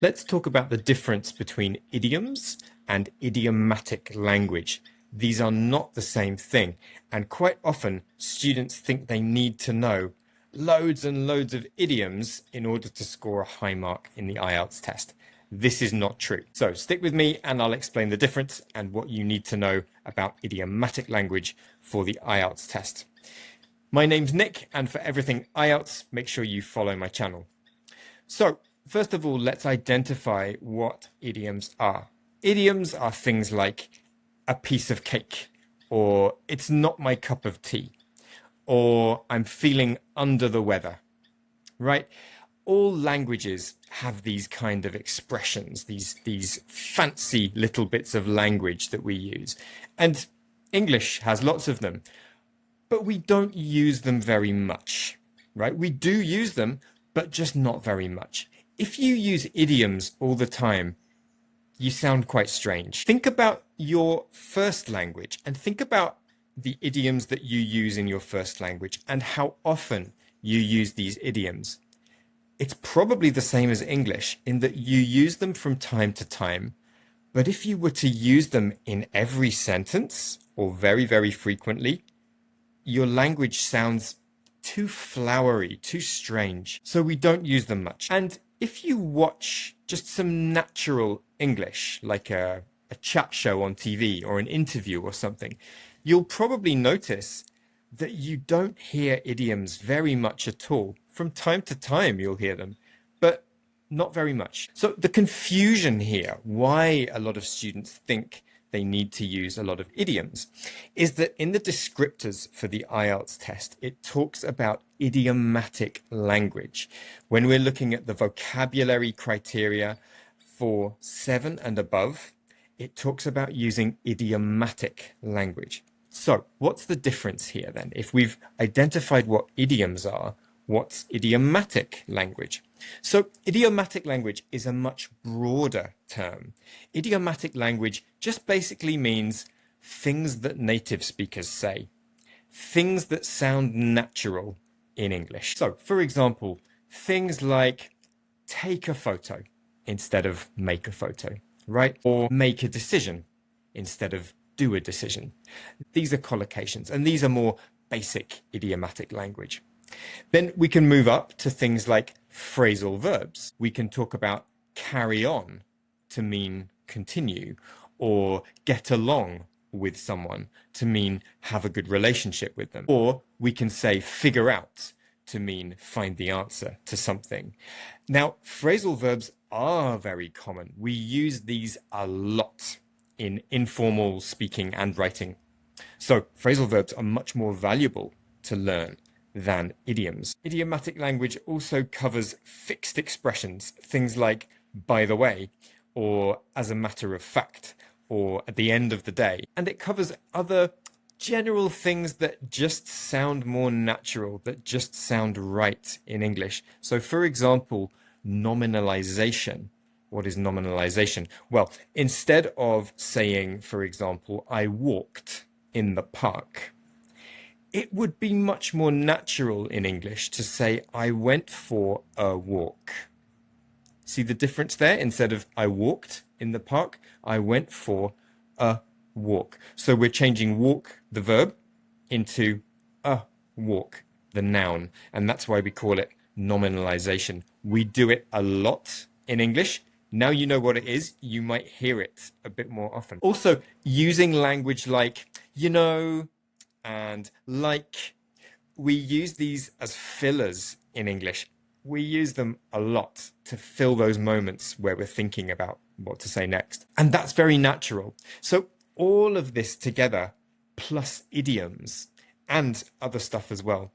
Let's talk about the difference between idioms and idiomatic language. These are not the same thing, and quite often students think they need to know loads and loads of idioms in order to score a high mark in the IELTS test. This is not true. So stick with me and I'll explain the difference and what you need to know about idiomatic language for the IELTS test. My name's Nick, and for everything IELTS, make sure you follow my channel. So, first of all, let's identify what idioms are. Idioms are things like a piece of cake, or it's not my cup of tea, or I'm feeling under the weather, right? All languages have these kind of expressions, these fancy little bits of language that we use. And English has lots of them, but we don't use them very much, right? We do use them, but just not very much. If you use idioms all the time, you sound quite strange. Think about your first language and think about the idioms that you use in your first language and how often you use these idioms. It's probably the same as English in that you use them from time to time, but if you were to use them in every sentence or very, very frequently, your language sounds too flowery, too strange, so we don't use them much. And if you watch just some natural English, like a chat show on TV or an interview or something, you'll probably notice that you don't hear idioms very much at all. From time to time, you'll hear them, but not very much. So the confusion here, why a lot of students think they need to use a lot of idioms, is that in the descriptors for the IELTS test, it talks about idiomatic language. When we're looking at the vocabulary criteria for 7 and above, it talks about using idiomatic language. So what's the difference here then? If we've identified what idioms are, what's idiomatic language? So idiomatic language is a much broader term. Idiomatic language just basically means things that native speakers say, things that sound natural in English. So, for example, things like take a photo instead of make a photo, right? Or make a decision instead of do a decision. These are collocations, and these are more basic idiomatic language. Then we can move up to things like phrasal verbs. We can talk about carry on to mean continue, or get along with someone to mean have a good relationship with them. Or we can say figure out to mean find the answer to something. Now, phrasal verbs are very common. We use these a lot in informal speaking and writing. So phrasal verbs are much more valuable to learn than idioms. Idiomatic language also covers fixed expressions, things like by the way, or as a matter of fact, or at the end of the day. And it covers other general things that just sound more natural, that just sound right in English. So for example, nominalization. What is nominalization? Well, instead of saying, for example, I walked in the park, it would be much more natural in English to say, I went for a walk. See the difference there? Instead of I walked in the park, I went for a walk. So we're changing walk, the verb, into a walk, the noun. And that's why we call it nominalization. We do it a lot in English. Now you know what it is, you might hear it a bit more often. Also, using language like, you know, and like, we use these as fillers in English. We use them a lot to fill those moments where we're thinking about what to say next. And that's very natural. So all of this together, plus idioms and other stuff as well,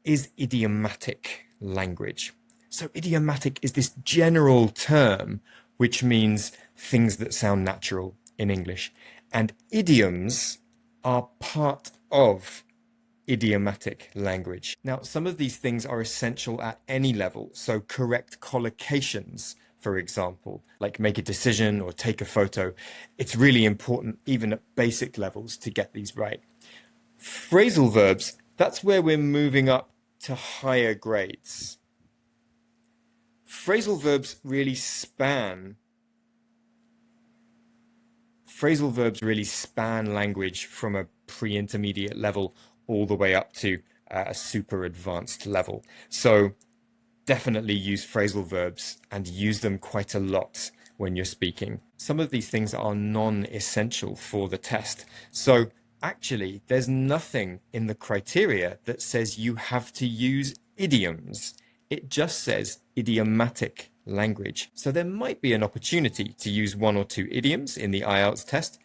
is idiomatic language. So idiomatic is this general term which means things that sound natural in English. And idioms are part of idiomatic language. Now, some of these things are essential at any level. So correct collocations, for example, like make a decision or take a photo. It's really important even at basic levels to get these right. Phrasal verbs, that's where we're moving up to higher grades. Phrasal verbs really span language from a pre-intermediate level all the way up to a super advanced level. So definitely use phrasal verbs and use them quite a lot when you're speaking. Some of these things are non-essential for the test. So actually, there's nothing in the criteria that says you have to use idioms. It just says idiomatic language. So there might be an opportunity to use one or two idioms in the IELTS test,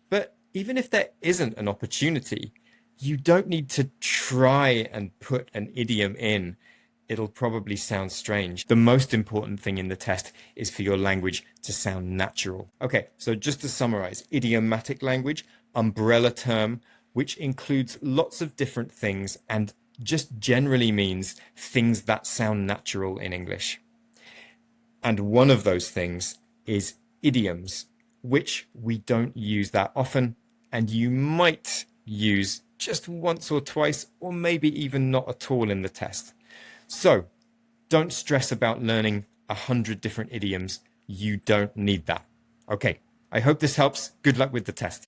but even if there isn't an opportunity, you don't need to try and put an idiom in. It'll probably sound strange. The most important thing in the test is for your language to sound natural. Okay, so just to summarize, idiomatic language, umbrella term, which includes lots of different things and just generally means things that sound natural in English. And one of those things is idioms, which we don't use that often, and you might use just once or twice, or maybe even not at all in the test. So don't stress about learning 100 different idioms. You don't need that. Okay, I hope this helps. Good luck with the test.